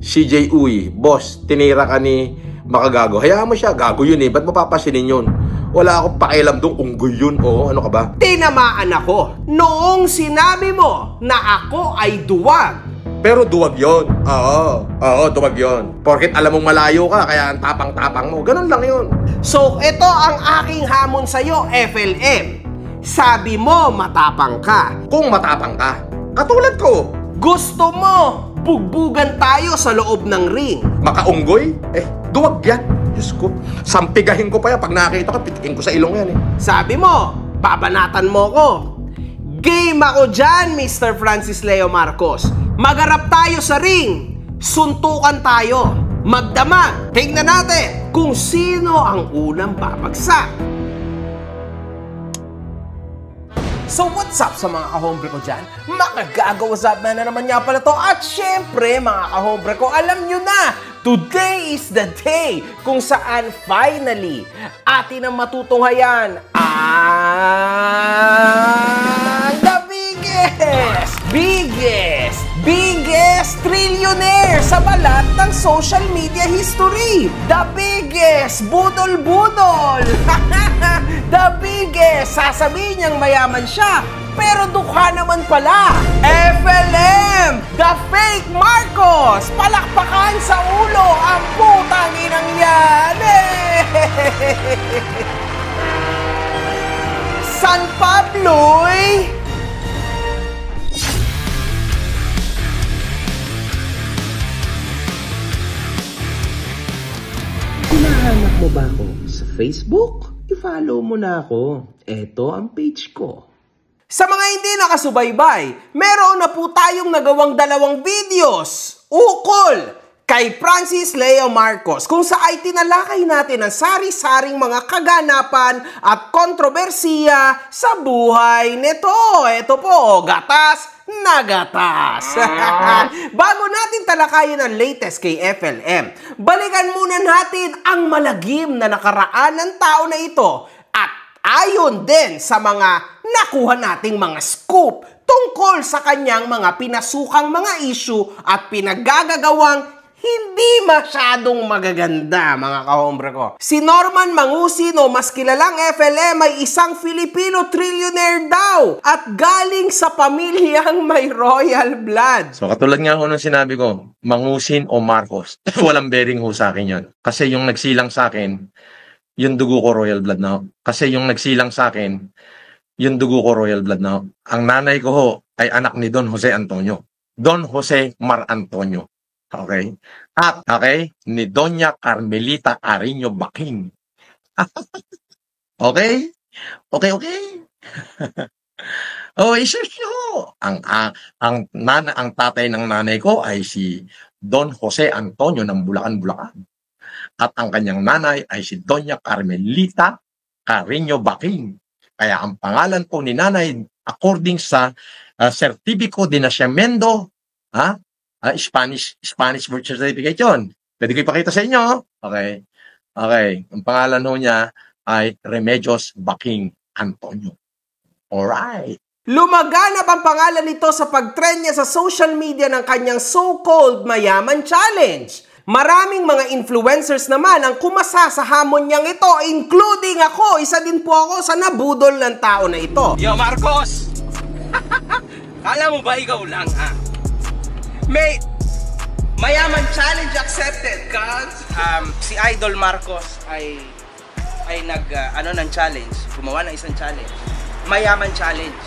CJ Uy, boss, tinira ka ni Makagago. Hayaan mo siya, gago yun eh. Ba't mo papasinin yun? Wala akong pakialam doon, unggoy yun. Oo, ano ka ba? Tinamaan ako noong sinabi mo na ako ay duwag. Pero duwag yun. Oo, duwag yun. Porket alam mong malayo ka, kaya ang tapang-tapang mo. Ganun lang yun. So, ito ang aking hamon sa'yo, FLM. Sabi mo, matapang ka. Kung matapang ka, katulad ko. Gusto mo, bugbugan tayo sa loob ng ring. Makaunggoy? Duwag yan. Diyos ko, sampigahin ko pa yan. Pag nakita ko, pitikin ko sa ilong yan eh. Sabi mo, babanatan mo ko. Game ako dyan, Mr. Francis Leo Marcos. Magarap tayo sa ring. Suntukan tayo. Magdama. Tingnan natin kung sino ang unang babagsak. So what's up sa mga kahombre ko dyan? Makagago, what's up man na naman nga pala to. At syempre mga kahombre ko, alam nyo na, today is the day kung saan finally atin ang matutunghayan ang the biggest trillionaire sa balat ng social media history. The biggest budol-budol. The biggest. Sasabihin niyang mayaman siya, pero dukha naman pala. FLM, the fake Marcos. Palakpakan sa ulo ang putang inang yan. San Pablo'y hinahanap mo ba ako sa Facebook? I-follow mo na ako. Ito ang page ko. Sa mga hindi nakasubaybay, meron na po tayong nagawang dalawang videos ukol kay Francis Leo Marcos kung saan tinalakay natin ang sari-saring mga kaganapan at kontrobersiya sa buhay nito. Ito po, gatas na gatas. Bago natin talakayin ang latest kay FLM, balikan muna natin ang malagim na nakaraan ng tao na ito at ayon din sa mga nakuha nating mga scoop tungkol sa kanyang mga pinasukang mga issue at pinaggagawang hindi masyadong magaganda, mga kahombre ko. Si Norman Mangusino, mas kilalang FLM, ay isang Filipino trillionaire daw at galing sa pamilyang may royal blood. So katulad nga ako nung sinabi ko, Mangusin o Marcos, walang bearing ho sa akin yun. Kasi yung nagsilang sa akin, yung dugo ko royal blood na ho. Kasi yung nagsilang sa akin, yung dugo ko royal blood na ho. Ang nanay ko ho ay anak ni Don Jose Antonio. Don Jose Mar Antonio. Okay? At, okay, ni Doña Carmelita Ariño Baking. Okay? Okay. I-search nyo. Ang tatay ng nanay ko ay si Don Jose Antonio ng Bulacan, Bulacan. At ang kanyang nanay ay si Doña Carmelita Ariño Baking. Kaya ang pangalan po ni nanay, according sa Certificado de Nacimiento, Spanish birth certificate yun. Pwede ko ipakita sa inyo. Okay. Ang pangalan ho niya ay Remedios Baking Antonio. Alright. Lumaganap ang pangalan nito sa pagtrend niya sa social media ng kanyang so-called Mayaman Challenge. Maraming mga influencers naman ang kumasa sa hamon niyang ito, including ako. Isa din po ako sa nabudol ng tao na ito. Yo, Marcos! Kala mo ba ikaw lang, ha? Mate, Mayaman Challenge accepted, cuz Si Idol Marcos ay ng challenge, gumawa ng isang challenge, Mayaman Challenge.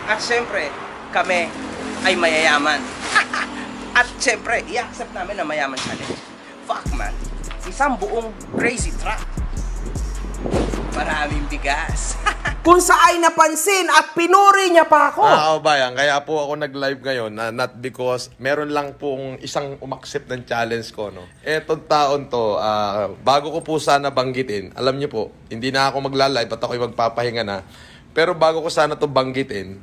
At syempre, kami ay mayayaman. At syempre, i-accept namin ang Mayaman Challenge. Fuck man, isang buong crazy truck. Maraming bigas. Kung saan napansin at pinuri niya pa ako. Bayan, kaya po ako nag-live ngayon, not because meron lang pong isang umaksep ng challenge ko, no. Etong taon to, bago ko po sana banggitin, alam niyo po, hindi na ako magla-live at ako'y magpapahinga na. Pero bago ko sana to banggitin,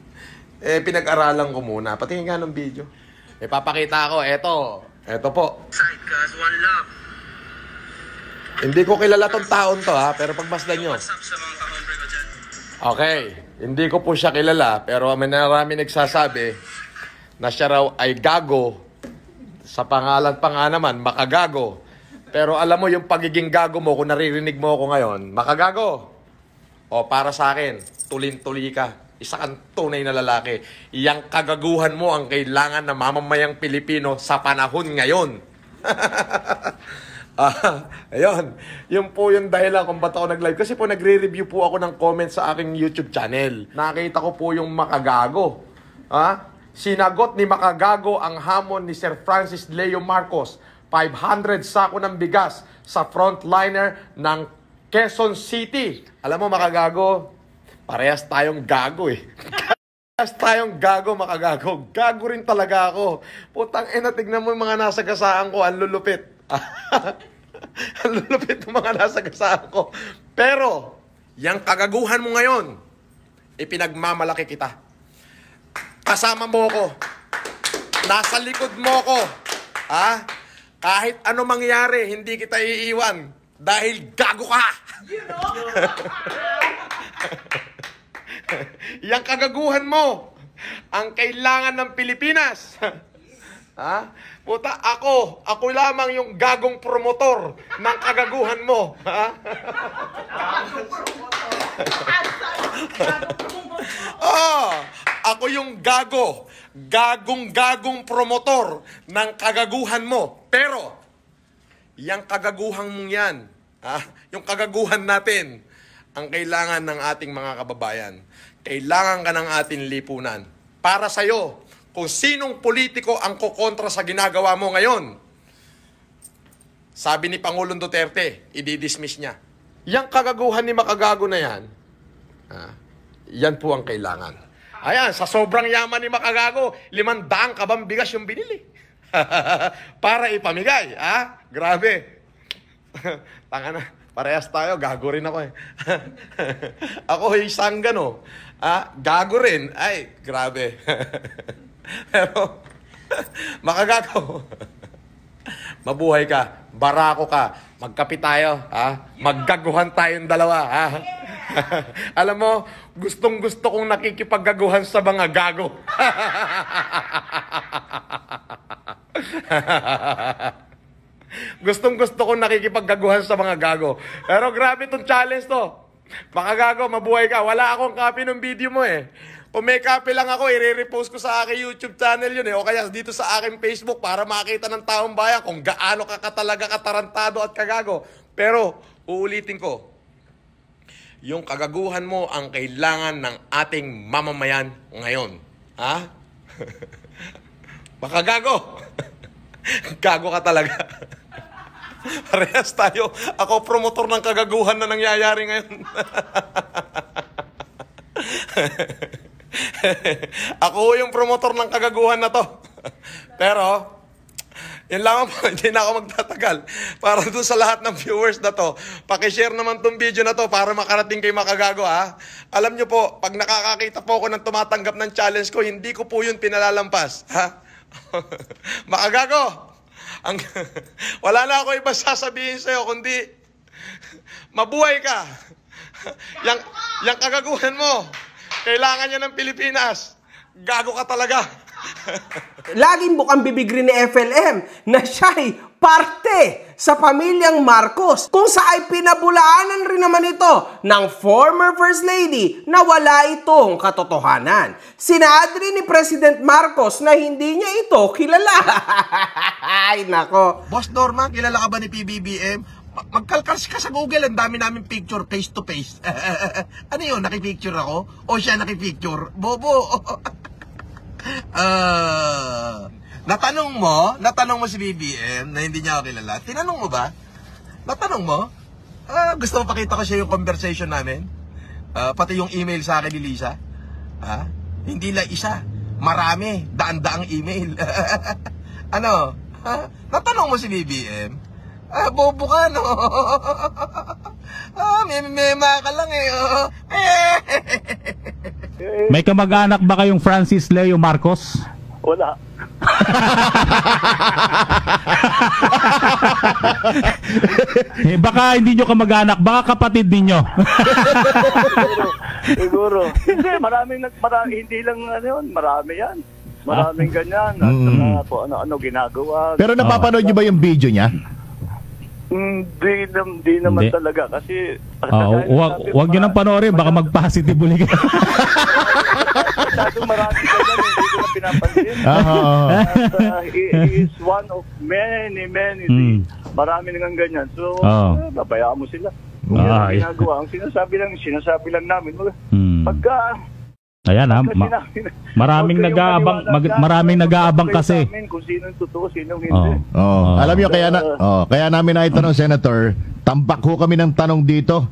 pinag-aralan ko muna. Patingin nga ng video. Papakita ako, eto po. Side cuz, one love. Hindi ko kilala tong taon to, ha, pero pagmasdan nyo. What's up sa mga kahombre ko dyan? Okay, hindi ko po siya kilala, pero may marami nagsasabi na siya raw ay gago Sa pangalan pa nga naman, makagago. Pero alam mo yung pagiging gago mo, kung naririnig mo ako ngayon, makagago. O para sa akin, tulin-tuli ka. Isa kang tunay na lalaki. Iyang kagaguhan mo ang kailangan ng mamamayang Pilipino sa panahon ngayon. Ayun. Yun po yung dahilan kung ba't ako nag-live. Kasi po nagre-review po ako ng comments sa aking YouTube channel. Nakita ko po yung makagago. Sinagot ni makagago ang hamon ni Sir Francis Leo Marcos. 500 sako ng bigas sa frontliner ng Quezon City. Alam mo makagago, parehas tayong gago eh. Parehas tayong gago, makagago. Gago rin talaga ako. Putang ina, tignan mo yung mga nasa gasaan ko, ang lulupit. Ang lulupit ng mga nasa gasaan ko. Pero, yung kagaguhan mo ngayon, ipinagmamalaki kita. Kasama mo ko. Nasa likod mo ko. Kahit ano mangyari, hindi kita iiwan. Dahil gago ka. Yang kagaguhan mo, ang kailangan ng Pilipinas. Puta, ako lamang yung gagong promotor ng kagaguhan mo. Ako yung gagong promotor ng kagaguhan mo. Pero, yung kagaguhan mong yan, yung kagaguhan natin, ang kailangan ng ating mga kababayan. Kailangan ka ng ating lipunan. Para sa'yo, kung sinong politiko ang kukontra sa ginagawa mo ngayon. Sabi ni Pangulong Duterte, i-dismiss niya. Yang kagaguhan ni makagago na yan, yan po ang kailangan. Ayan, sa sobrang yaman ni makagago, 500 kabang bigas yung binili. Para ipamigay. Grabe. Tanga na, parehas tayo, gago rin ako eh. Ako isang gano. Gago rin. Ay, grabe. Pero, makagago. Mabuhay ka, barako ka, magkape tayo, maggaguhan tayong dalawa, Alam mo, gustong-gusto kong nakikipaggaguhan sa mga gago. Gustong-gusto kong nakikipaggaguhan sa mga gago. Pero grabe tong challenge to. Makagago, mabuhay ka. Wala akong copy ng video mo eh. Kung may copy lang ako, i-repost ko sa aking YouTube channel yun eh. O kaya dito sa aking Facebook para makita ng taong bayan kung gaano ka talaga katarantado at kagago. Pero, uulitin ko, yung kagaguhan mo ang kailangan ng ating mamamayan ngayon. Makagago. Gago ka talaga. Parehas tayo. Ako promotor ng kagaguhan na nangyayari ngayon. Ako yung promotor ng kagaguhan na to. Pero, yun lang po, hindi na ako magtatagal. Para doon sa lahat ng viewers na to, pakishare naman tong video na to para makarating kay makagago Alam nyo po, pag nakakakita po ako ng tumatanggap ng challenge ko, hindi ko po yun pinalalampas. Makagago! Wala na ako iba sasabihin sa'yo, kundi mabuhay ka. Yang kagaguhan mo, kailangan niya ng Pilipinas. Gago ka talaga. Laging bukang bibig rin ni FLM na siya'y parte sa pamilyang Marcos kung saan pinabulaanan rin naman ito ng former First Lady na wala itong katotohanan. Sinaad rin ni President Marcos na hindi niya ito kilala. Ay nako. Boss Norman, kilala ka ba ni PBBM? Magkalkals ka sa Google, ang dami namin picture face to face. Ano yun, nakipicture ako? O siya nakipicture? Bobo. Natanong mo si BBM na hindi niya ako kilala. Tinanong mo ba? Natanong mo? Gusto mo pakita ko siya yung conversation namin? Pati yung email sa akin ni Lisa? Hindi lang isa. Marami. Daan-daang email. Ano? Natanong mo si BBM? Bobo ka, no? Mema ka lang eh. May kamag-anak ba kayong Francis Leo Marcos? Wala. Baka hindi nyo kamag-anak, baka kapatid ninyo. Siguro. Hindi, marami, hindi lang ano yun, marami yan. Maraming ganyan. At kung ano-ano ginagawa. Pero napapanood nyo ba yung video niya? Di naman talaga. Kasi... Huwag nyo nang panoorin. Baka mag-positive ulit. Masyadong marami ganyan. Hindi ko na pinapansin. He is one of many. Marami nang ganyan. So, babayaan mo sila. Kung yan ang ginagawa. Ang sinasabi lang namin. Pagka... Ayan maraming nag-aabang kasi. Kung sino totoo, sino hindi. Alam niyo kaya namin naitanong, Senator, tambak ho kami ng tanong dito.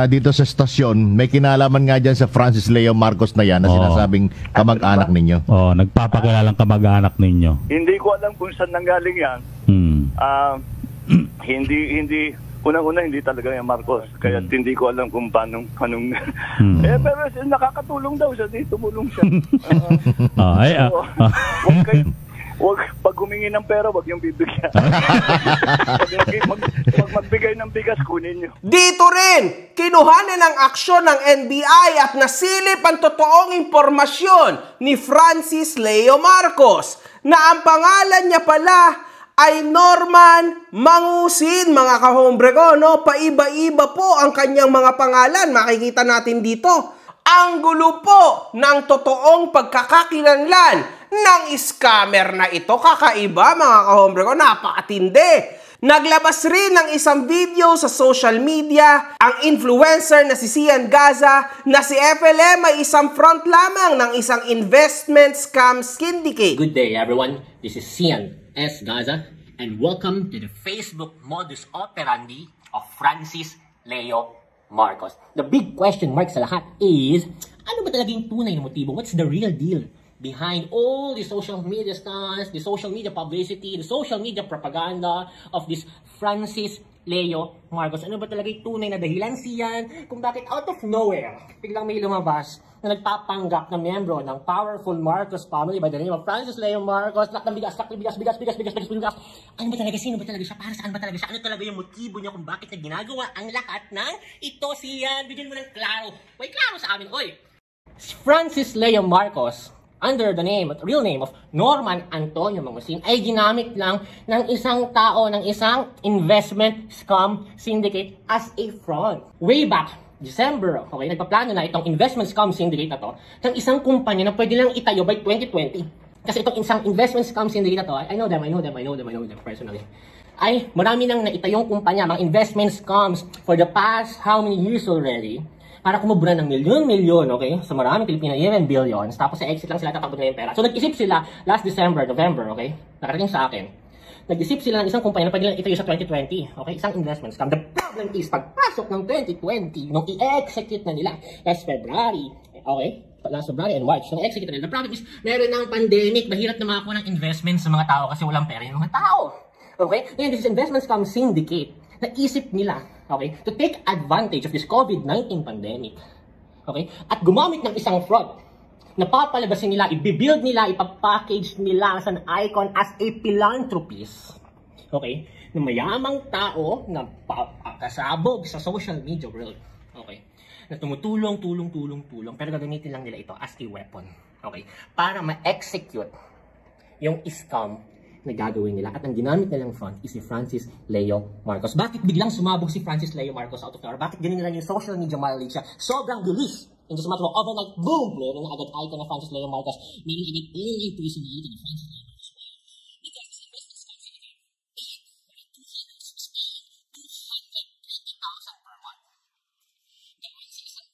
Dito sa stasyon, may kinalaman nga diyan sa Francis Leo Marcos na yan na sinasabing kamag-anak ninyo. Nagpapakilalang kamag-anak ninyo. Hindi ko alam kung saan nanggaling yan. Hindi unang-una hindi talaga yung Marcos. Kaya hindi ko alam kung anong pero nakakatulong daw siya. Tumulong siya. Wag pag humingi ng pera, wag yung bibigyan. Pag magbigay ng bigas, kunin nyo. Dito rin, kinuhanan ng aksyon ng NBI at nasilip ang totoong impormasyon ni Francis Leo Marcos na ang pangalan niya pala ay Norman Mangusin, mga kahombre ko, no? Paiba-iba po ang kanyang mga pangalan. Makikita natin dito. Ang gulo po ng totoong pagkakakilanlan ng scammer na ito. Kakaiba, mga kahombre ko, napakatindi. Naglabas rin ng isang video sa social media ang influencer na si Sian Gaza na si FLM ay isang front lamang ng isang investment scam syndicate. Good day everyone, this is Sian S. Gaza and welcome to the Facebook modus operandi of Francis Leo Marcos. The big question mark sa lahat is, ano ba talaga yung tunay na motibo? What's the real deal behind all the social media stars, the social media publicity, the social media propaganda of this Francis Leo Marcos? Ano ba talaga yung tunay na dahilan siyan kung bakit out of nowhere biglang may lumabas na nagpapanggap na miyembro ng powerful Marcos family by the name of Francis Leo Marcos, lakad ng bigas. Ano ba talaga? Sino ba talaga siya? Para saan ba talaga siya? Ano talaga yung motibo niya kung bakit niya ginagawa ang lahat ng ito siyan? Bigyan mo ng klaro. May klaro sa amin, oy! Francis Leo Marcos, under the real name of Norman Antonio Mangusin, ay ginamit lang ng isang tao, ng isang investment scam syndicate as a front. Way back December, okay, nagpaplano na itong investment scam syndicate na to ng isang kumpanya na pwede lang itayo by 2020. Kasi itong isang investment scam syndicate na to, I know them personally. Ay, marami nang naitayong kumpanya, mga investment scams for the past how many years already, para kumubra ng milyon-milyon, okay? Sa maraming Pilipino, even billions. Tapos sa exit lang sila, tatakbo na yung pera. So nag-isip sila last November, okay? Nakarating sa akin. Nag-isip sila ng isang kumpanya na pwede lang itayo sa 2020, okay? Isang investment scam. The problem is, pagpasok ng 2020, nung i-execute na nila, last February, okay? Last February and March, nung i-execute na nila. The problem is, meron ng pandemic, mahirap na makakuha ng investment sa mga tao kasi walang pera yung mga tao. Okay? Ngayon, this is investment scam syndicate. Naisip nila, okay, to take advantage of this COVID-19 pandemic. Okay? At gumamit ng isang fraud. Napapalabasin nila, i-build nila, ipapackage nila as an icon, as a philanthropist. Okay? Na mayamang tao na kasabog sa social media world. Okay? Na tumutulong. Pero gagamitin lang nila ito as a weapon. Okay? Para ma-execute yung scam na gagawin nila. At ang ginamit nilang front is si Francis Leo Marcos. Bakit biglang sumabog si Francis Leo Marcos out of nowhere? Bakit ganun nila yung social media mileage siya? Sobrang bilis. In just a matter of overnight, boom! Meron na agad icon na Francis Leo Marcos. Meron agad online personality ni Francis Leo Marcos. Because this investment scam syndicate paid for 220,000 per month. Gawin sa isang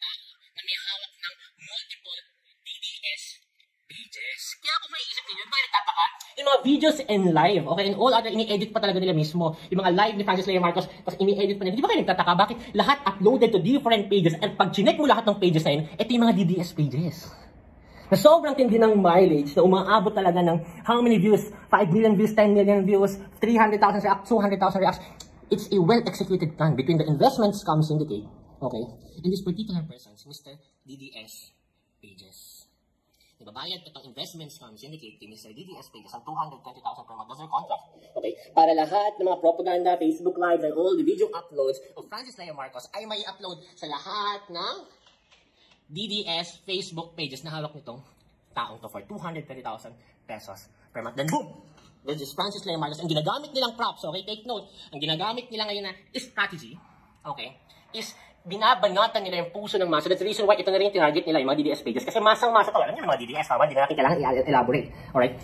tao na may hawak ng multiple DDS pages. Kaya kung may isip ninyo, bakit nagtataka? Yung mga videos and live, okay, and all other, ini-edit pa talaga nila mismo. Yung mga live ni Francis Leo Marcos, tapos ini-edit pa nila. Di ba kayo nagtataka? Bakit lahat uploaded to different pages? And pag chinek mo lahat ng pages na yun, ito yung mga DDS pages. Na sobrang tindi ng mileage, na umaabot talaga ng how many views? 5 million views, 10 million views, 300,000 reacts, 200,000 reacts. It's a well-executed plan between the investment scam syndicate, okay, and this particular person, Mr. DDS Pages. Ibabayad pa itong investment scam syndicate ni Mr. DDS Pages ang 220,000 per month. That's their contract. Okay? Para lahat ng mga propaganda, Facebook Live, and all the video uploads of Francis Leo Marcos ay may upload sa lahat ng DDS Facebook pages na hawak nitong taong to for 230,000 pesos per month. Then boom! There's this Francis Leo Marcos. Ang ginagamit nilang props, okay, take note, ang ginagamit nila ngayon na strategy, okay, is binabanatan nila yung puso ng masa. That's the reason why ito na rin yung tinarget nila, yung mga DDS pages. Kasi masang-masa to. Alam niyo yung mga DDS, hindi na natin kailangan i-elaborate. Alright?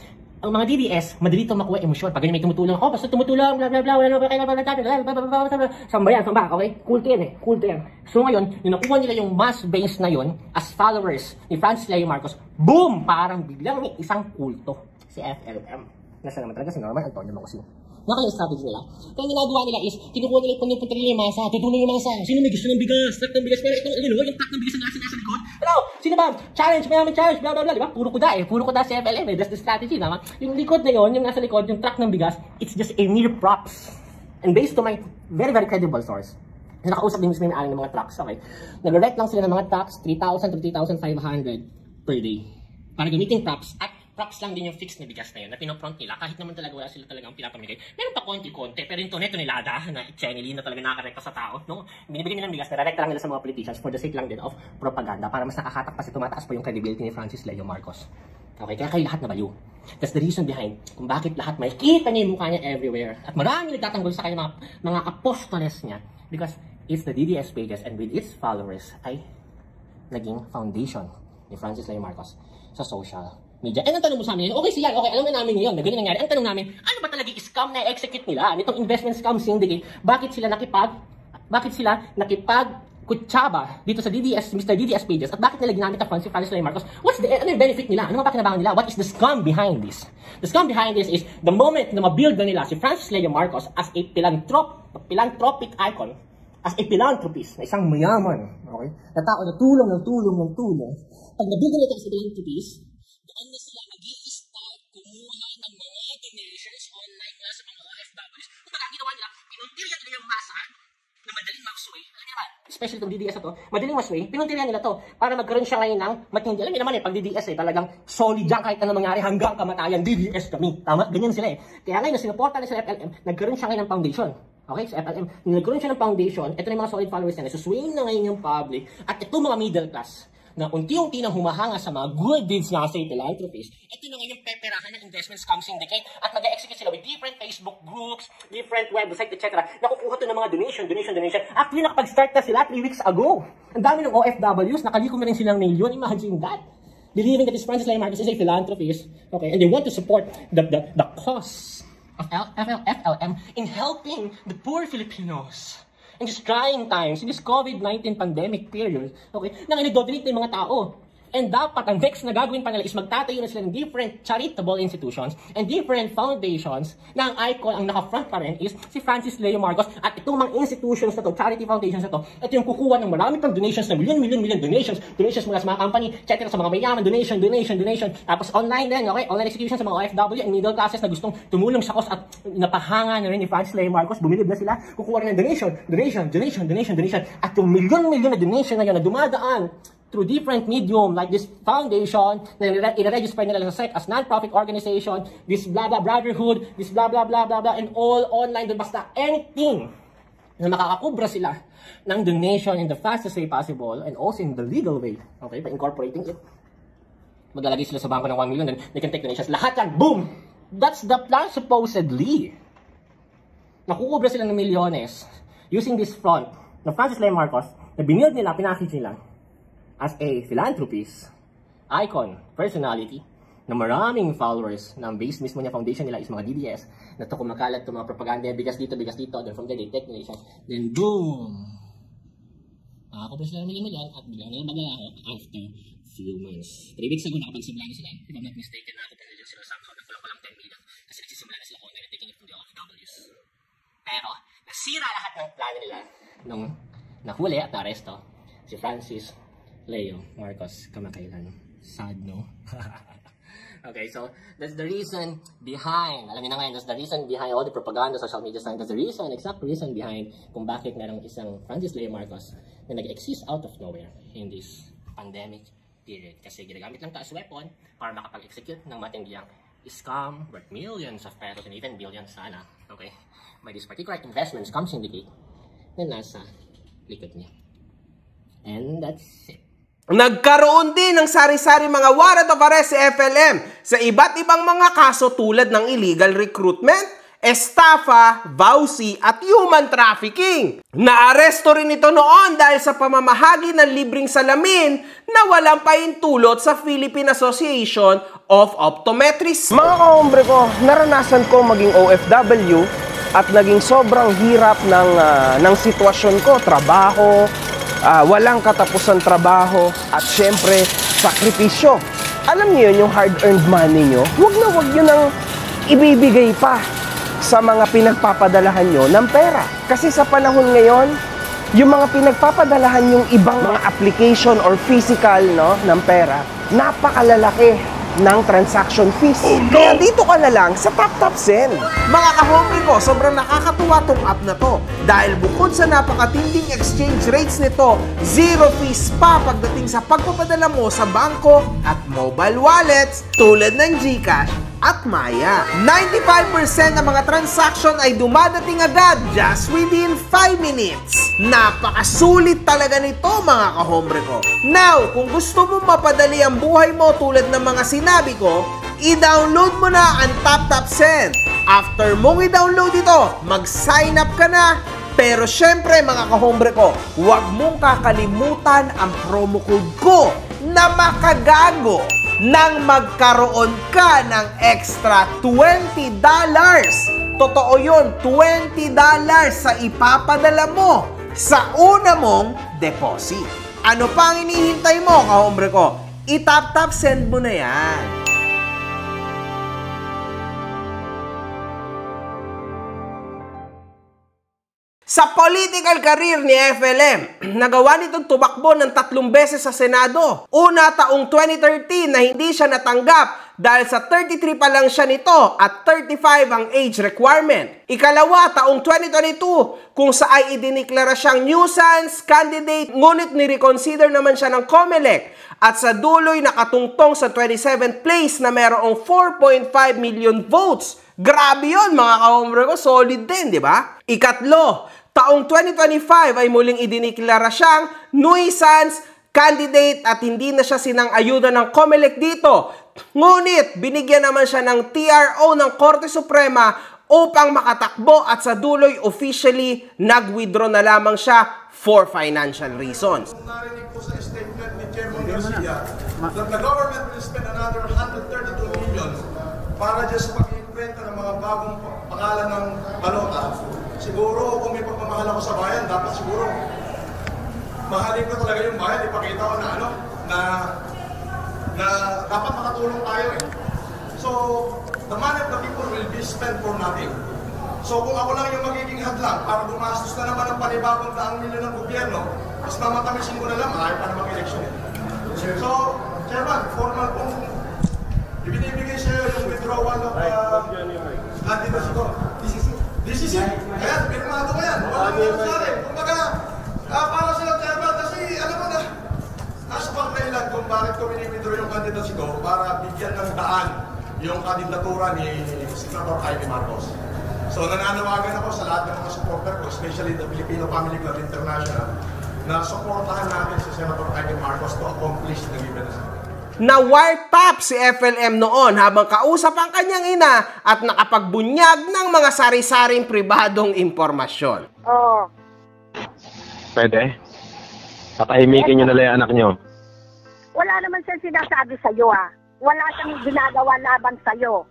Ang mga DDS, madali itong makuha emosyon. Pag ganyan may tumutulong ako, basta tumutulong, bla bla bla, wala na kailangan, samba yan, samba, okay? Cool to yan eh, cool to yan. So ngayon, yung nakuha nila yung mass base na yun, as followers ni Francis Leo Marcos, boom! Parang biglang may isang kulto, si FLM. Nasa naman talaga si Norman Antonio Mangosio. Nakala yung strategy nila. Kaya ginagawa nila is, kinukuha nila yung punta nila yung masa, tutulong yung masa. Sino may gusto ng bigas? Truck ng bigas. Pero ito, yung truck ng bigas na nasa likod. Hello? Sino ba? Challenge, may challenge, blah blah blah. Diba? Puro kuda eh. Puro kuda si FLM eh. That's the strategy, tama? Yung likod na yun, yung nasa likod, yung truck ng bigas, it's just a mere props. And based to my very, very credible source, na nakausap din mismo yung may-ari ng mga trucks, okay? Nag-rent lang sila ng mga trucks, 3,000 to 3,500 per day. Para gamitin props at props lang din yung fixed na bigas na yun na pinopront nila kahit naman talaga wala sila talagang pinapamigay. Meron pa konti-konti pero yung neto nilada na i-channelin na talaga nakarekta sa tao, no? Binibigyan nila ng bigas, nare-rekta lang nila sa mga politicians for the sake lang din of propaganda para mas nakakatak pa si tumataas pa yung credibility ni Francis Leo Marcos. Okay, kaya kayo lahat na baliw. That's the reason behind kung bakit lahat makikita niya yung mukha niya everywhere. At marami nagtatanggol sa kanya mga apostoles niya because it's the DDS pages and with its followers ay naging foundation ni Francis Leo Marcos sa social media. And ang tanong mo sa amin, okay siya, okay, alam na namin ngayon, na ganyan nangyari. Ang tanong namin, ano ba talaga scam na execute nila? Nitong investment scam syndicate, bakit sila nakipag-kutsaba dito sa DDS, Mr. DDS pages, at bakit nila ginamit ang Francis Leo Marcos? Ano yung benefit nila? Ano ang pakinabangan nila? What is the scam behind this? The scam behind this is the moment na ma-build na nila si Francis Leo Marcos as a philanthropic icon, as a philanthropist, na isang mayaman, okay? Na tao na tulong. Pag na-build na ito as a philanthropist, doon na sila nag-i-start kumuha ng mga donations online sa mga OFWs. Kung baga ginawa nila, pinuntiryan nila yung masa na madaling mag-sway. Alam niyo naman, especially itong DDS na to, madaling mag-sway, pinuntiryan nila to para magkaroon siya ngayon ng matindi. Alam niyo naman pag DDS talagang solid dyan kahit ano mangyari hanggang kamatayan, DDS kami. Tama? Ganyan sila eh. Kaya ngayon, sinuporta na sila FLM, nagkaroon siya ngayon ng foundation. Okay, sa FLM, nagkaroon siya ng foundation, ito na yung mga solid followers niya, suswayin na ngayon yung public, at ito mga middle class, na unti-unti nang humahanga sa mga good deeds nga sa philanthropist, ito na ngayon peperahan ng investment scam syndicate at mag-execute sila with different Facebook groups, different websites, etc. Nakukuha to ng mga donation. Actually, nakapag-start na sila 3 weeks ago. Ang dami ng OFWs, nakalikom na rin silang milyon. Imagine that. Believing that this Francis Leo Marcos is a philanthropist, okay, and they want to support the cause of FLM in helping the poor Filipinos. In these trying times, in this COVID-19 pandemic period, okay, nang nag-donate na yung mga tao. And dapat, ang next na gagawin pa nila is magtatayo na sila ng different charitable institutions and different foundations na ang icon, ang naka-front pa rin is si Francis Leo Marcos. At itong mga institutions na to, charity foundations na to, ito yung kukuha ng marami pang donations na million donations mula sa mga company, etc. sa mga mayaman, donation. Tapos online din, okay, online execution sa mga OFW and middle classes na gustong tumulong sa cause at napahanga na rin ni Francis Leo Marcos, bumilib na sila, kukuha rin ng donation. At yung million na donation na yun na dumadaan through different medium like this foundation na i-register nila sa SEC as non-profit organization, this blah blah brotherhood, this blah blah and all online, basta anything na makakakubra sila ng donation in the fastest way possible and also in the legal way, okay, by incorporating it. Maglalagay sila sa bangko ng 1 million, then they can take donations. Lahat yan, boom! That's the plan supposedly. Nakukubra sila ng milyones using this front na Francis Leo Marcos na binild nila, pinackage nila as a philanthropist, icon, personality, na maraming followers na ang base mismo niya foundation nila is mga DDS na to kumakalat to mga propaganda, bigas dito, then from there they take donations, then boom! Nakakubra sila ng milyon at biglang nila magalahok after few months. 3 weeks ago, nakapagsimula na sila. If I'm not mistaken, nakakubra na sila somehow na kulang 10 million kasi nagsisimula na sila online taking it from the OFWs. Pero, nasira lahat ng plano nila nung nahuli at naresto si Francis Leo Marcos kamakailan. Sad, no? Okay, so that's the reason behind, alam niyo na ngayon, that's the reason behind all the propaganda, social media sign, that's the reason, exact reason behind kung bakit merong isang Francis Leo Marcos na nag-exist out of nowhere in this pandemic period. Kasi ginagamit lang ito as weapon para makapag-execute ng matindiyang scam worth millions of pesos and even billions sana, okay, by this particular investment scam syndicate na nasa likod niya. And that's it. Nagkaroon din ng sari-sari mga warrant of arrest si FLM sa iba't ibang mga kaso tulad ng illegal recruitment, estafa, vowsy at human trafficking. Naaresto rin ito noon dahil sa pamamahagi ng libreng salamin na walang pahintulot sa Philippine Association of Optometrists. Mga kahombre ko, naranasan ko maging OFW at naging sobrang hirap ng sitwasyon ko, trabaho, walang katapusan trabaho, at syempre, sakripisyo. Alam niyo yung hard-earned money nyo, wag nyo nang ibibigay pa sa mga pinagpapadalahan nyo ng pera. Kasi sa panahon ngayon, yung mga pinagpapadalahan yung ibang mga application or physical ng pera, napakalalaki ng transaction fees. Oh, no! Kaya dito ka na lang sa TapTapSend. Mga kahombre ko, sobrang nakakatuwa tong app na to. Dahil bukod sa napakatinding exchange rates nito, zero fees pa pagdating sa pagpapadala mo sa bangko at mobile wallets tulad ng GCash at Maya. 95% ng mga transaction ay dumadating agad just within 5 minutes. Napakasulit talaga nito mga kahombre ko. Now, kung gusto mo mapadali ang buhay mo tulad ng mga sinabi ko, i-download mo na ang TapTapSend. After mong i-download ito, mag-sign up ka na. Pero syempre mga kahombre ko, huwag mong kakalimutan ang promo code ko na makagago nang magkaroon ka ng extra $20. Totoo yun, $20 sa ipapadala mo sa una mong deposit. Ano pa ang inihintay mo, kahombre ko? I-TapTapSend mo na yan. Sa political career ni FLM, nagawa nitong tumakbo ng 3 beses sa Senado. Una, taong 2013 na hindi siya natanggap dahil sa 33 pa lang siya nito at 35 ang age requirement. Ikalawa, taong 2022 kung saan idiniklara siyang nuisance candidate ngunit ni-reconsider naman siya ng COMELEC at sa duloy nakatungtong sa 27th place na mayroong 4.5 million votes. Grabe yun mga kahombre ko, solid din, di ba? Ikatlo, taong 2025 ay muling idiniklara siyang nuisance candidate at hindi na siya sinang-ayuda ng COMELEC dito. Ngunit, binigyan naman siya ng TRO ng Korte Suprema upang makatakbo at sa duloy officially nag-withdraw na lamang siya for financial reasons. Narinig po sa statement ni Chairman Garcia that the government will spend another 132 million para just pag-inventa ng mga bagong pangalan ng balota. Siguro kung may pagmamahal ako sa bayan, dapat siguro mahalin ko talaga yung bayan, ipakita ko na dapat makatulong tayo eh. So, the money of the people will be spent for nothing. So kung ako lang yung magiging hadlang para gumastos na naman ng panibagong daang milyon ng gobyerno, mas mamatamisin ko na lang, maaari pa namang election eh. So, Chairman, formal pong ibinibigay sa'yo yung withdrawal of candidacy ko. This is it. Kaya, pirmado ko yan. Walang nangyari. Kumbaga, para sila, Chairman, kasi alam mo na, nasa pang kailan kung bakit ko binibidro yung candidacy ko para bigyan ng daan yung kandidatura ni Senator Jaime Marcos. So, nananawagan ako sa lahat ng mga supporter ko, especially the Filipino Family Club International, na supportahan natin si Senator Jaime Marcos to accomplish the given assignment. Na-wiretap si FLM noon habang kausap ang kanyang ina at nakapagbunyag ng mga sari-saring pribadong impormasyon. Oo. Pwede? Patahimikin nyo na lang yung anak nyo. Wala naman siyang sinasabi sa'yo ah. Wala siyang ginagawa laban sa'yo.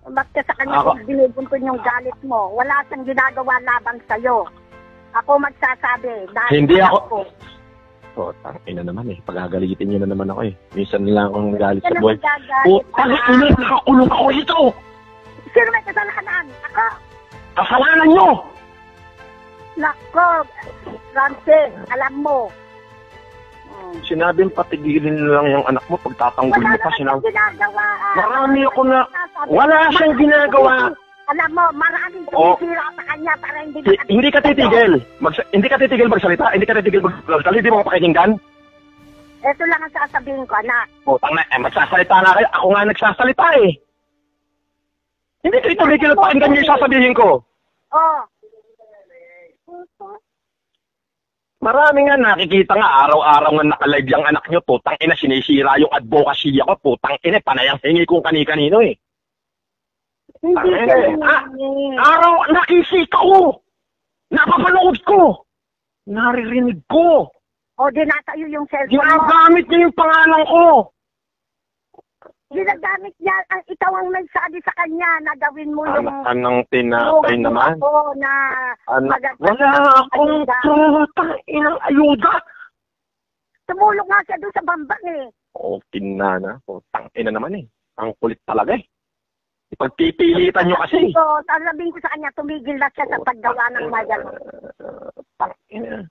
Bakit sa kanya kung binibuntun yung galit mo, wala siyang ginagawa laban sa'yo. Ako magsasabi. Hindi ako. Oh, tangina naman eh. Pagagalitin nyo na naman ako eh. Minsan lang akong nagalit sa buhay. Oh, tangina, nakakulong ako ito! Sino may kasalanan? Ako? Kasalanan nyo! Nako, Ramsey, alam mo. Sinabing patigilin lang yung anak mo pagtatanggol mo pa. Wala ginagawa. Marami ako na... Wala siyang ginagawa. Alam mo, maraming tumisira sa kanya para hindi... Hindi ka titigil. Hindi ka titigil magsalita. Hindi ka titigil magsalita. Hindi mo pakikinggan. Ito lang ang sasabihin ko, anak. Tang na, magsasalita na kayo. Ako nga nagsasalita eh. Hindi ka titigil at pakinggan niyo yung sasabihin ko. Oh. Marami nga nakikita nga, araw-araw nga nakalive yung anak nyo, putang ina, sinisira yung advocacy ko, putang ina, panayang hingi kung kani-kanino eh. Araw, nakisita ko, napapanood ko, naririnig ko. O, dinatayo yung cellphone mo. Ginagamit niya yung pangalan ko. Ginagamit niya, ikaw ang nagsabi sa kanya na gawin mo yung... Anong tinapay naman? Na wala akong putang inang ayuda. Tumulong nga siya doon sa bambang eh. Oo, kinana. Putang ina naman eh. Ang kulit talaga eh. Ipagpipilitan nyo kasi. So, sasabihin ko sa kanya, tumigil na siya sa paggawa ng mayan. Putang ina.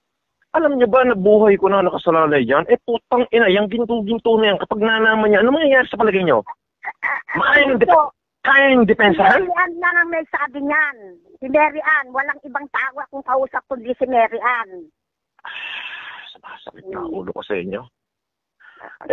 Alam niyo ba na buhay ko na nakasalalay dyan? Putang ina, yung ginto-ginto na yan, kapag nanaman niya, ano mangyayari sa palagay niyo? Kaya yung depensahan? Si Mary Ann lang ang may sabi niyan. Si Mary Ann, walang ibang tao akong kausap kundi si Mary Ann. Sabasakit na ulo ko sa inyo.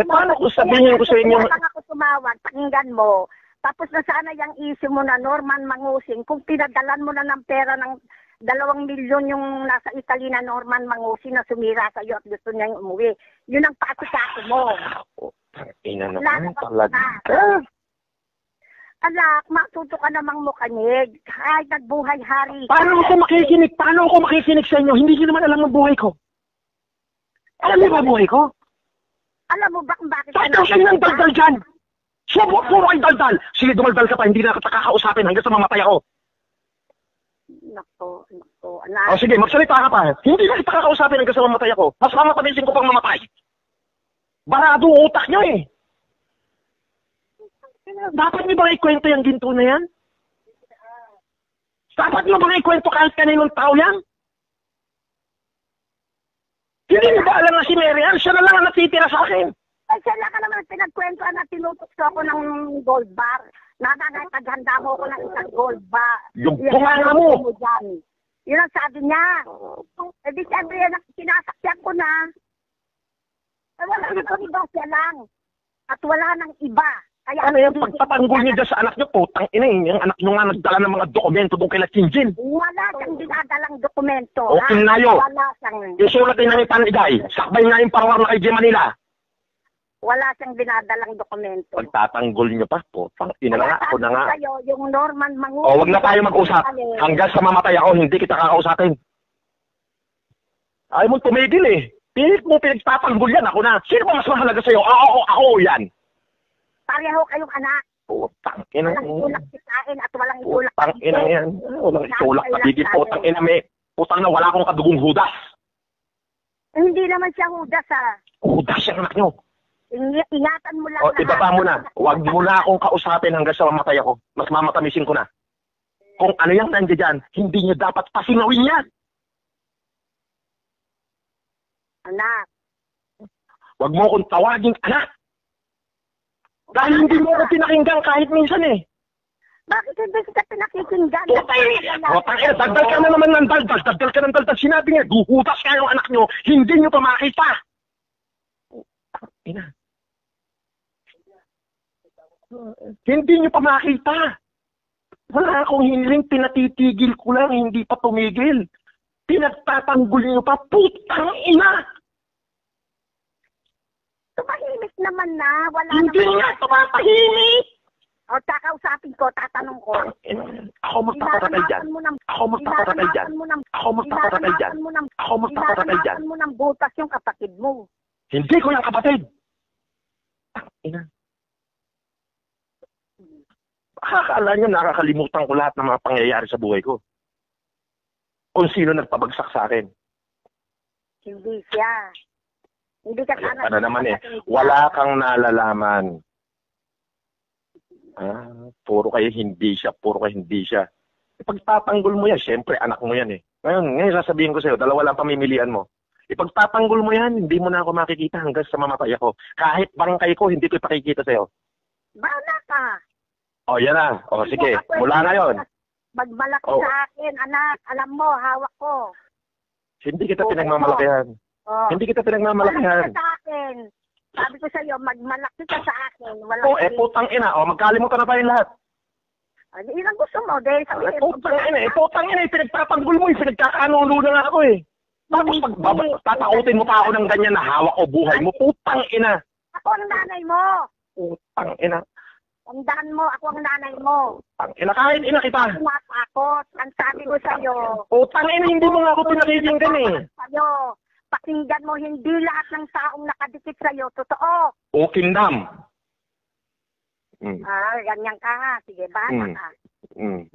Paano kung sabihin ko sa inyo? Kaya lang ako tumawag, pakinggan mo. Tapos na sana yung issue mo na Norman Mangusing, kung pinadalan mo na ng pera ng 2 milyon yung nasa Italy na Norman Mangusing na sumira sa iyo at gusto niyang umuwi. Yun ang pasikaso mo. Ina naman talaga. Anak, matuto ka namang mukanig. Kahit nagbuhay hari. Paano ako makikinig? Paano ako makikinig sa inyo? Hindi niyo naman alam ang buhay ko. Alam niyo ba buhay ko? Alam mo ba kung bakit? Daldal kayo ng daldal dyan! Puro ay daldal! Sige, dumaldal ka pa, hindi na kita kakausapin hanggang sa mamatay ako. Nako, anak. Sige, magsalita ka pa. Hindi na kita kakausapin hanggang sa mamatay ako. Mas mamatamisin ko pang mamatay. Barado utak nyo eh. Dapat niyo ba ikwento yung ginto na yan? Dapat niyo ba ikwento kahit kaninong tao yan? Hindi niyo ba alam na si Mary Ann? Siya na lang ang natitira sa akin. Ay, siya lang ka naman pinagkwentuhan na tinutukso ako ng gold bar. Paghanda mo ako ng isang gold bar. Yung punganga mo! Yun ang sabi niya. Di siyempre yan, sinasakyan ko na. Wala nang iba siya lang. At wala nang iba. Kaya, ano yung pagpatanggol niyo dyan sa anak niyo? Putang ina eh. Yung anak niyo nga nagdala ng mga dokumento doon kay Latinjin. Wala siyang dinadalang dokumento. Okay na yun. Wala siyang... Isulat din namin Paniday. Sakbay nga yung parawar na kay J. Manila. Wala siyang dinadalang dokumento. Pagtatanggol niyo pa, putang ina na nga. Ako na nga. Sa'yo, yung Norman Mangusing. Wag na tayo mag-usap. Hanggang sa mamatay ako, hindi kita kakausapin. Ayaw mo tumigil eh. Pilit mo pinagtatanggol yan. Ako na. Sino ba mas mahalaga sa'yo? Ako yan. Pareho kayong anak. Putang ina. Walang itulak kitain at walang itulak. Putang ina yan. Walang itulak pagiging putang ina may. Putang na wala akong kadugong hudas. Hindi naman siya hudas ha. Hudas yung anak nyo. Ingatan mo lang. Ibaba mo na. Huwag mo na akong kausapin hanggang sa mamatay ako. Mas mamatamisin ko na. Kung ano yung nandiyan dyan, hindi nyo dapat pasingawin yan. Anak. Huwag mo akong tawaging anak. Dahil hindi mo ako pinakinggan kahit minsan eh. Bakit hindi kita pinakikinggan? Putang ina, dagdal ka na naman ng daldal. Dagdal ka ng daldal. Sinabi niya, guhutas ka yung anak nyo. Hindi nyo pa makita. Ina. Hindi nyo pa makita. Wala akong hiniling, pinatitigil ko lang, hindi pa tumigil. Pinagtatanggol nyo pa, putang ina! Tumahimik naman na, wala hindi naman. Hindi nga tumatahimik! O, kakausapin ko, tatanong ko. Ako magpapatay dyan. Ako magpapatay dyan. Ako magpapatay dyan. Ako magpapatay dyan. Mo ng butas yung kapatid mo. Hindi ko yung kapatid! Ina. Akala nyo, nakakalimutan ko lahat ng mga pangyayari sa buhay ko. Kung sino nagpabagsak sa akin. Hindi siya. Hindi ka sana. Ano naman eh. Wala kang nalalaman. Puro kayo hindi siya. Puro kayo hindi siya. Ipagtatanggol mo yan. Siyempre, anak mo yan eh. Ngayon sasabihin ko sa'yo, dalawa lang pamimilian mo. Ipagtatanggol mo yan, hindi mo na ako makikita hanggang sa mamatay ako. Kahit bangkay ko, hindi ko ipakikita sa'yo. Bala ka. O, yan na. O, sige. Mula ngayon. Magmalaki sa akin, anak. Alam mo, hawak ko. Hindi kita pinagmamalakihan. Hindi kita pinagmamalakihan. Sa akin. Sabi ko sa'yo, magmalaki ka sa akin. Putang ina. O, magkalimutan na tayo lahat. Yun ang gusto mo. Dahil sabihin, putang ina. Pinagtatanggol mo. Pinagkakanulo na nga ako eh. Tapos tatakutin mo pa ako ng ganyan na hawak ko buhay mo. Putang ina. Ako ang nanay mo. Putang ina. Tandaan mo, ako ang nanay mo. Putang ina, kahit ina kita. Natakot. Ang sabi ko sa'yo. Putang ina, hindi mo nga ako pinakikinggan eh. Sa'yo. Pakinggan mo, hindi lahat ng taong nakadikit sa'yo. Totoo. O kindam. Ganyan ka ha. Sige, bahala ka.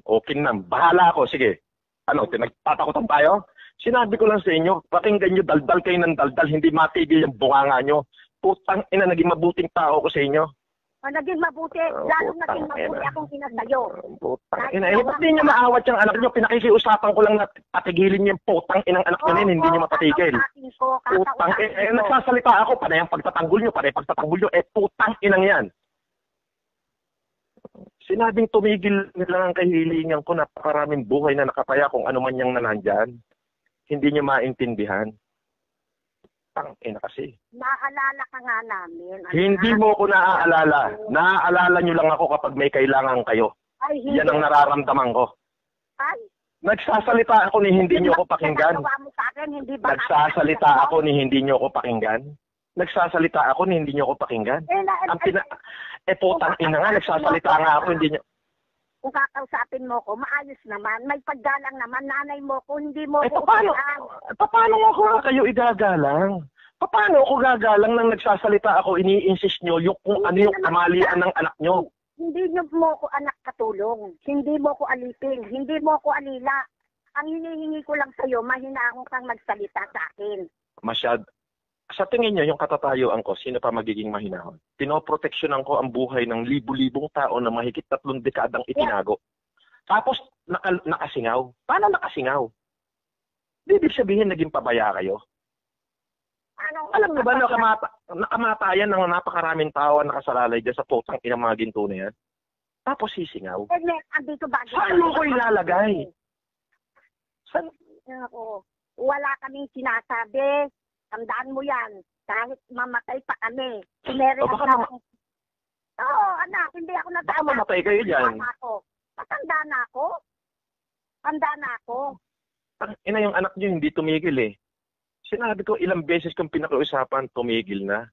O kindam. Bahala ako. Sige. Ano, nagtatakutan tayo? Sinabi ko lang sa inyo, pakinggan nyo, daldal kayo ng daldal, hindi matigil yung bunganga nyo. Putang ina, naging mabuting tao ko sa inyo. Naging mabuti. Lalo naging mabuti akong ina sa'yo. Putang ina. Eh, ba't di nyo maawat yung anak nyo? Pinakikiusapan ko lang na patigilin yung putang inang anak nyo hindi nyo mapatigil. Putang ina. Eh, nagsasalita ako, panay ang pagtatanggol nyo, panay pagtatanggol nyo. Eh, putang inang yan. Sinabing tumigil nila ang kahilingan ko, napakaraming buhay na nakataya kung ano man yung nanandyan. Hindi nyo maintindihan. Ina kasi. Naaalala ka nga namin. Hindi mo ko naaalala. Naaalala nyo lang ako kapag may kailangan kayo. Ay, yan ang nararamdaman ko. Ay. Nagsasalita ako ni hindi nyo ako pakinggan. Nagsasalita ako ni hindi nyo ako pakinggan. Nagsasalita ako ni hindi nyo ako pakinggan. Putang ina nga, nagsasalita nga ako hindi nyo. Kung kakausapin mo ko, maayos naman. May paggalang naman, nanay mo ko, hindi mo ko paano ako nga kayo igagalang? Paano ako gagalang nang nagsasalita ako, ini-insist nyo yung kung ano yung kamalian ng anak nyo? Hindi nyo mo ko anak katulong. Hindi mo ko alipin. Hindi mo ko alila. Ang hinihingi ko lang sa'yo, mahinaong kang magsalita sa akin. Sa tingin nyo, yung katatayuan ko, sino pa magiging mahinahon? Pinoproteksyonan ko ang buhay ng libu-libong tao na mahigit 3 dekadang itinago. Tapos, nakasingaw. Paano nakasingaw? Ibig sabihin, naging pabaya kayo. Alam mo ba, nakamatayan ng napakaraming tao na nakasalalay dyan sa putang inang mga ginto na yan? Tapos sisingaw. Saan mo ko ilalagay? Wala kaming sinasabi. Tandaan mo yan. Kahit mamatay pa kami. Oo, anak. Hindi ako natanda. Baka mamatay kayo dyan. Matanda na ako. Tanda na ako. Ina, yung anak nyo hindi tumigil eh. Sinabi ko ilang beses kong pinakiusapan, tumigil na.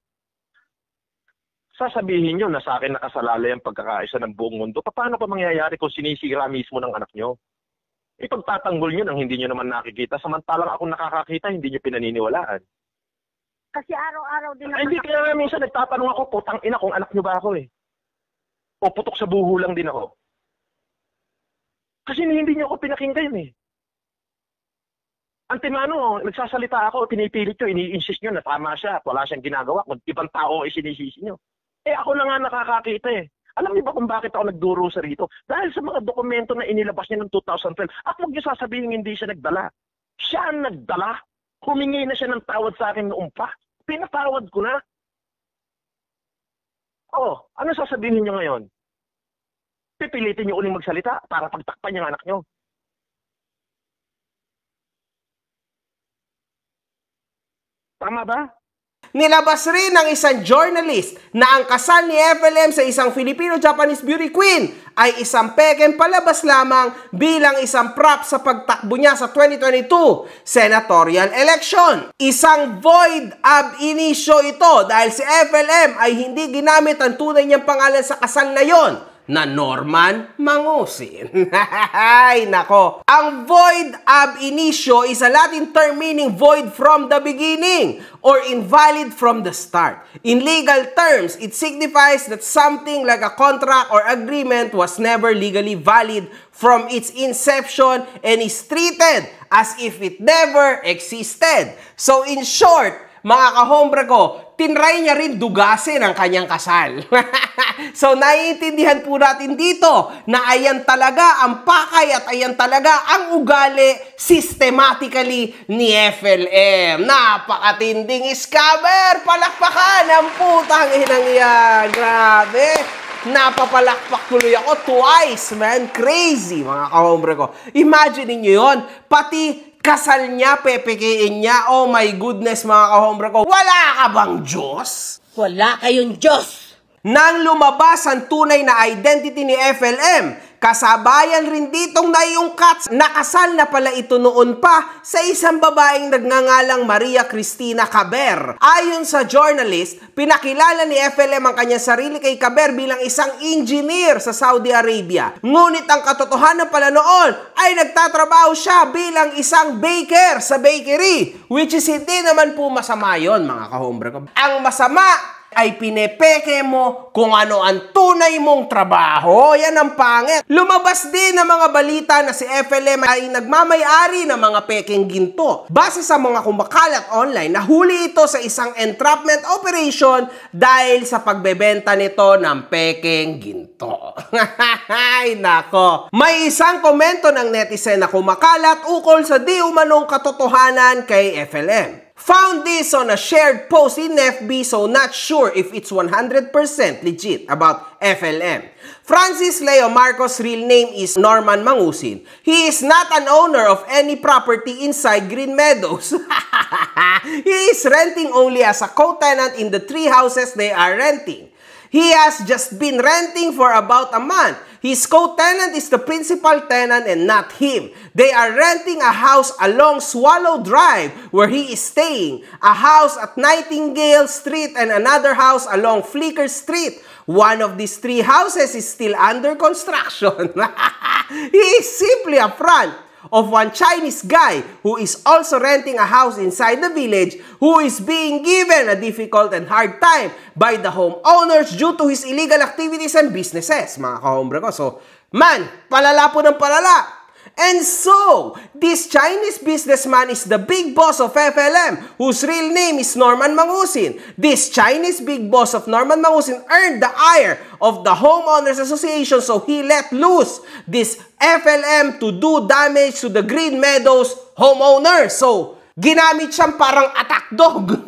Sasabihin nyo na sa akin nakasalalay ang pagkakaisa ng buong mundo. Paano pa mangyayari kung sinisira mismo ng anak nyo? Ipagtatanggol nyo nang hindi nyo naman nakikita. Samantalang ako nakakakita, hindi nyo pinaniniwalaan. Kasi araw-araw din naman. Hindi, kaya nga minsan nagtatanong ako, putang ina kung anak nyo ba ako eh. O putok sa buho lang din ako. Kasi hindi nyo ako pinakinggan eh. Antimano, nagsasalita ako, pinipilit nyo, ini-insist nyo na tama siya at wala siyang ginagawa. Kung ibang tao ay sinisisi nyo. Eh ako na nga nakakakita eh. Alam niyo ba kung bakit ako nagdurusa rito? Dahil sa mga dokumento na inilabas niya noong 2012. At huwag niyo sasabihin hindi siya nagdala. Siya ang nagdala. Humingi na siya ng tawad sa akin noong pa. Pinatawad ko na. Oh, ano sasabihin niyo ngayon? Pipilitin niyo uling magsalita para pagtakpan yung anak niyo. Tama ba? Nilabas rin ng isang journalist na ang kasal ni FLM sa isang Filipino-Japanese beauty queen ay isang pekeng palabas lamang bilang isang prop sa pagtakbo niya sa 2022 senatorial election. Isang void ab initio ito dahil si FLM ay hindi ginamit ang tunay niyang pangalan sa kasal na yon na Norman Mangusin. Ay, nako. Ang void ab initio is a Latin term meaning void from the beginning or invalid from the start. In legal terms, it signifies that something like a contract or agreement was never legally valid from its inception and is treated as if it never existed. So in short, mga kahombre ko, tinry niya rin dugasin ang kanyang kasal. So, naiintindihan po natin dito na ayan talaga ang pakay at ayan talaga ang ugali systematically ni FLM. Napakatinding scammer! Palakpakan ang putang inang yan! Grabe! Napapalakpak tuloy ako twice, man. Crazy, mga kahombre ko. Imagine niyo yon, pati kasal niya, pepekein niya. Oh my goodness, mga kahombre ko. Wala ka bang Diyos? Wala kayong Diyos! Nang lumabas ang tunay na identity ni FLM, Kasabayan rin ditong naiungkat na kasal na pala ito noon pa sa isang babaeng nagngangalang Maria Cristina Caber. Ayon sa journalist, pinakilala ni FLM ang kanyang sarili kay Caber bilang isang engineer sa Saudi Arabia. Ngunit ang katotohanan pala noon ay nagtatrabaho siya bilang isang baker sa bakery, which is hindi naman po masama yon, mga kahombre ko. Ang masama ay pinepeke mo kung ano ang tunay mong trabaho. Yan ang pangit. Lumabas din ng mga balita na si FLM ay nagmamay-ari ng mga pekeng ginto. Base sa mga kumakalat online, nahuli ito sa isang entrapment operation dahil sa pagbebenta nito ng pekeng ginto. Ay nako. May isang komento ng netizen na kumakalat ukol sa di umanong katotohanan kay FLM. Found this on a shared post in FB, so not sure if it's 100% legit about FLM. Francis Leo Marcos' real name is Norman Mangusin. He is not an owner of any property inside Green Meadows. He is renting only as a co-tenant in the 3 houses they are renting. He has just been renting for about a month. His co-tenant is the principal tenant and not him. They are renting a house along Swallow Drive where he is staying, a house at Nightingale Street and another house along Flicker Street. One of these 3 houses is still under construction. He is simply a front of one Chinese guy who is also renting a house inside the village, who is being given a difficult and hard time by the homeowners due to his illegal activities and businesses, mga kahombre ko. So, man, palala po ng palala. And so, this Chinese businessman is the big boss of FLM, whose real name is Norman Mangusin. This Chinese big boss of Norman Mangusin earned the ire of the Homeowners Association, so he let loose this FLM to do damage to the Green Meadows homeowners. So, ginamit siyang parang attack dog.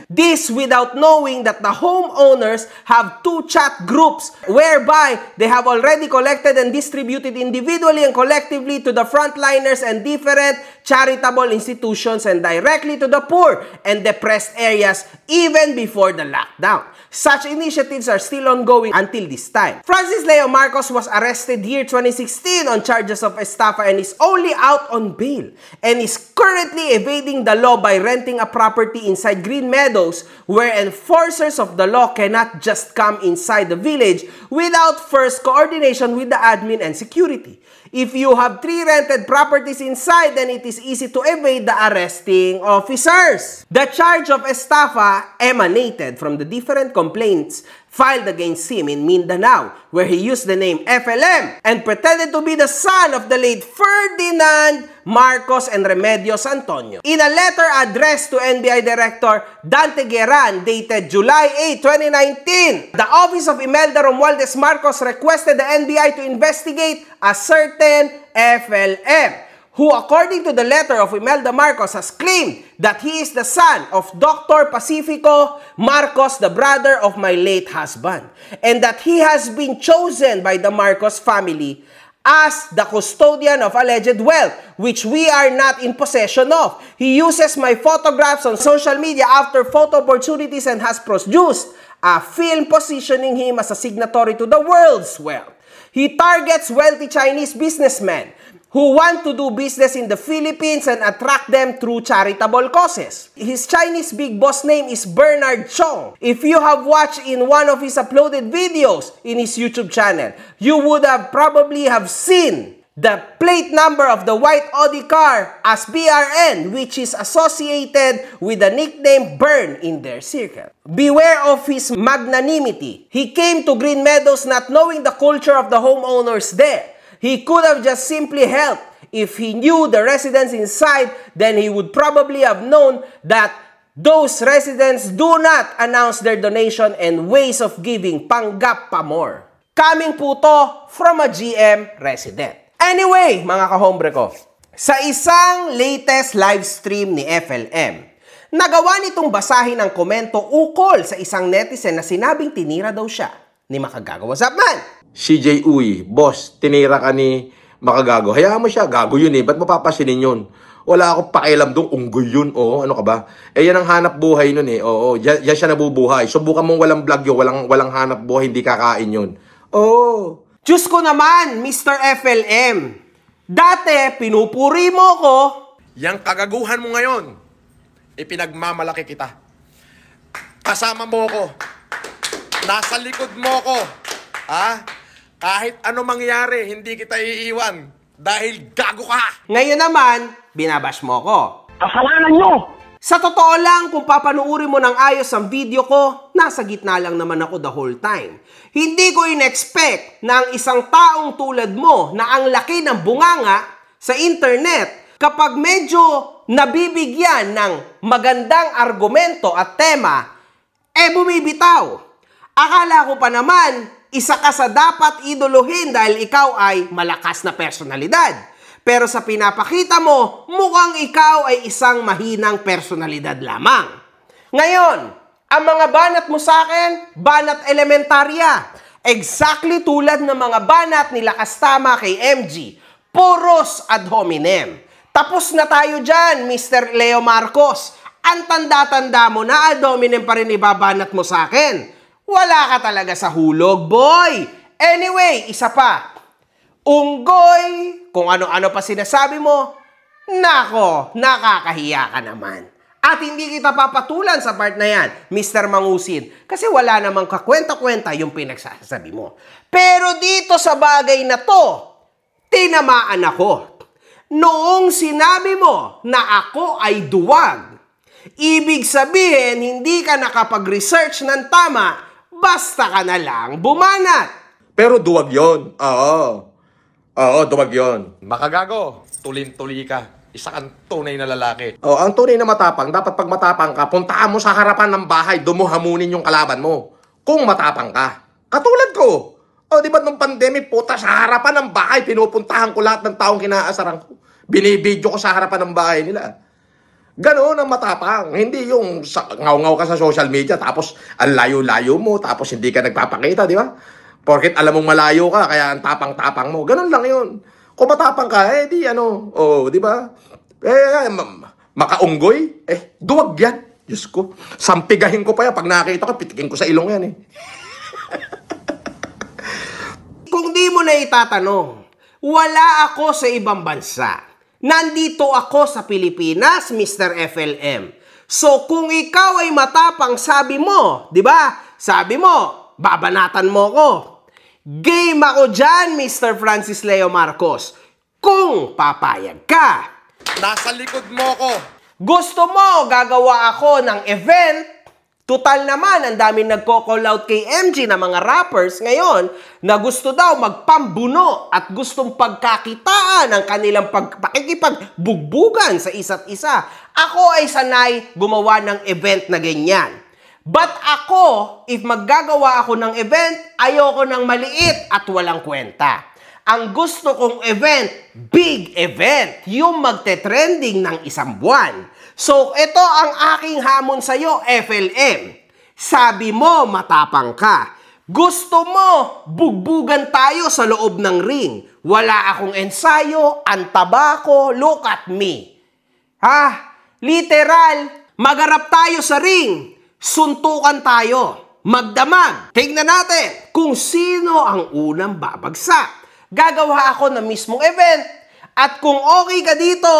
This without knowing that the homeowners have 2 chat groups whereby they have already collected and distributed individually and collectively to the frontliners and different charitable institutions and directly to the poor and depressed areas even before the lockdown. Such initiatives are still ongoing until this time. Francis Leo Marcos was arrested year 2016 on charges of estafa and is only out on bail and is currently evading the law by renting a property inside Green Meadows where enforcers of the law cannot just come inside the village without first coordination with the admin and security. If you have 3 rented properties inside, then it is easy to evade the arresting officers. The charge of estafa emanated from the different complaints filed against him in Mindanao, where he used the name FLM and pretended to be the son of the late Ferdinand Marcos and Remedios Antonio. In a letter addressed to NBI Director Dante Gueran dated July 8, 2019, the office of Imelda Romualdez Marcos requested the NBI to investigate a certain FLM, who according to the letter of Imelda Marcos has claimed that he is the son of Dr. Pacifico Marcos, the brother of my late husband, and that he has been chosen by the Marcos family as the custodian of alleged wealth, which we are not in possession of. He uses my photographs on social media after photo opportunities and has produced a film positioning him as a signatory to the world's wealth. He targets wealthy Chinese businessmen who want to do business in the Philippines and attract them through charitable causes. His Chinese big boss name is Bernard Chong. If you have watched in one of his uploaded videos in his YouTube channel, you would have probably have seen the plate number of the white Audi car as BRN, which is associated with the nickname Bern in their circle. Beware of his magnanimity. He came to Green Meadows not knowing the culture of the homeowners there. He could have just simply helped. If he knew the residents inside, then he would probably have known that those residents do not announce their donation and ways of giving, panggap pa more. Coming po to from a GM resident. Anyway, mga kahombre ko, sa isang latest live stream ni FLM, nagawa nitong basahin ang komento ukol sa isang netizen na sinabing tinira daw siya ni Makagago. What's up, man? CJ Uy, boss, tinira ka ni Makagago. Hayaan mo siya, gago yun eh. Ba't mo papasinin yun? Wala akong pakialam doon, unggoy yun. Oo, ano ka ba? Eh, yan ang hanap buhay nun eh. Oo, yan siya nabubuhay. Subukan mong walang vlog yun, walang hanap buhay, hindi kakain yun. Oo. Diyos ko naman, Mr. FLM. Dati, pinupuri mo ko. Yang kagaguhan mo ngayon, ipinagmamalaki kita. Kasama mo ko. Nasa likod mo ko. Ha? Kahit ano mangyari, hindi kita iiwan. Dahil gago ka. Ngayon naman, binabash mo ko. Kasalanan nyo! Sa totoo lang, kung papanuuri mo ng ayos ang video ko, nasa gitna lang naman ako the whole time. Hindi ko in-expect na ang isang taong tulad mo na ang laki ng bunganga sa internet, kapag medyo nabibigyan ng magandang argumento at tema, bumibitaw. Akala ko pa naman, isa ka sa dapat idolohin dahil ikaw ay malakas na personalidad. Pero sa pinapakita mo, mukhang ikaw ay isang mahinang personalidad lamang. Ngayon, ang mga banat mo sa akin, banat elementarya. Exactly tulad ng mga banat nila Kastama kay MG. Puros ad hominem. Tapos na tayo dyan, Mr. Leo Marcos. Ang tanda-tanda mo na ad hominem pa rin ibabanat mo sa akin. Wala ka talaga sa hulog, boy. Anyway, isa pa. Unggoy, kung ano-ano pa sinasabi mo, nako, nakakahiya ka naman. At hindi kita papatulan sa part na yan, Mr. Mangusin, kasi wala namang kakwenta-kwenta yung pinagsasabi mo. Pero dito sa bagay na to, tinamaan ako. Noong sinabi mo na ako ay duwag, ibig sabihin hindi ka nakapag-research ng tama, basta ka na lang bumanat. Pero duwag yon. Oo, duwag yun. Makagago, tulin-tuli ka. Isa kang tunay na lalaki. Ang tunay na matapang, dapat pag matapang ka, puntaan mo sa harapan ng bahay, doon mo hamunin yung kalaban mo. Kung matapang ka. Katulad ko. Di ba nung pandemic, puta, sa harapan ng bahay, pinupuntahan ko lahat ng taong kinaasaran ko. Binibidyo ko sa harapan ng bahay nila. Ganoon ang matapang. Hindi yung ngaw-ngaw ka sa social media, tapos ang layo-layo mo, tapos hindi ka nagpapakita, di ba? Porket alam mong malayo ka, kaya ang tapang-tapang mo. Ganun lang yun. Kung matapang ka, di di ba? Makaunggoy, duwag yan. Diyos ko, sampigahin ko pa yan. Pag nakita ko, pitikin ko sa ilong yan Kung di mo na itatanong, wala ako sa ibang bansa. Nandito ako sa Pilipinas, Mr. FLM. So kung ikaw ay matapang, sabi mo, di ba? Sabi mo, babanatan mo ko. Game ako dyan, Mr. Francis Leo Marcos. Kung papayag ka. Nasa likod mo ko. Gusto mo gagawa ako ng event? Total naman, ang daming nagko-call out kay MG na mga rappers ngayon na gusto daw magpambuno at gustong pagkakitaan ang kanilang pakikipagbugbugan sa isa't isa. Ako ay sanay gumawa ng event na ganyan. But ako, if maggagawa ako ng event, ayoko ng maliit at walang kwenta. Ang gusto kong event, big event, yung magte-trending ng isang buwan. So, ito ang aking hamon sa'yo, FLM. Sabi mo, matapang ka. Gusto mo, bugbugan tayo sa loob ng ring. Wala akong ensayo, ang tabako, look at me. Literal, magarap tayo sa ring. Suntukan tayo, magdamag. Tingnan natin kung sino ang unang babagsak. Gagawa ako ng mismong event at kung okay ka dito,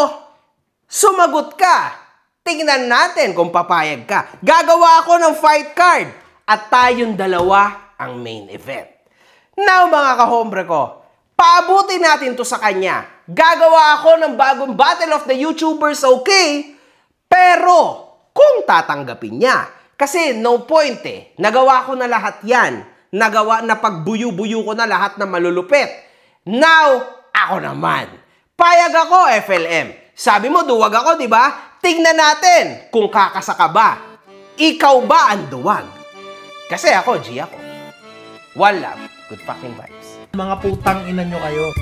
sumagot ka. Tingnan natin kung papayag ka. Gagawa ako ng fight card at tayong dalawa ang main event. Now mga kahombre ko, paabutin natin to sa kanya. Gagawa ako ng bagong Battle of the YouTubers, okay? Pero kung tatanggapin niya, kasi no point nagawa ko na lahat yan. Nagawa na pagbuyo-buyo ko na lahat na malulupit. Now, ako naman. Payag ako, FLM. Sabi mo, duwag ako, di ba? Tingnan natin kung kakasa ka ba. Ikaw ba ang duwag? Kasi ako, G ako. One love, good fucking vibes. Mga putang ina nyo kayo.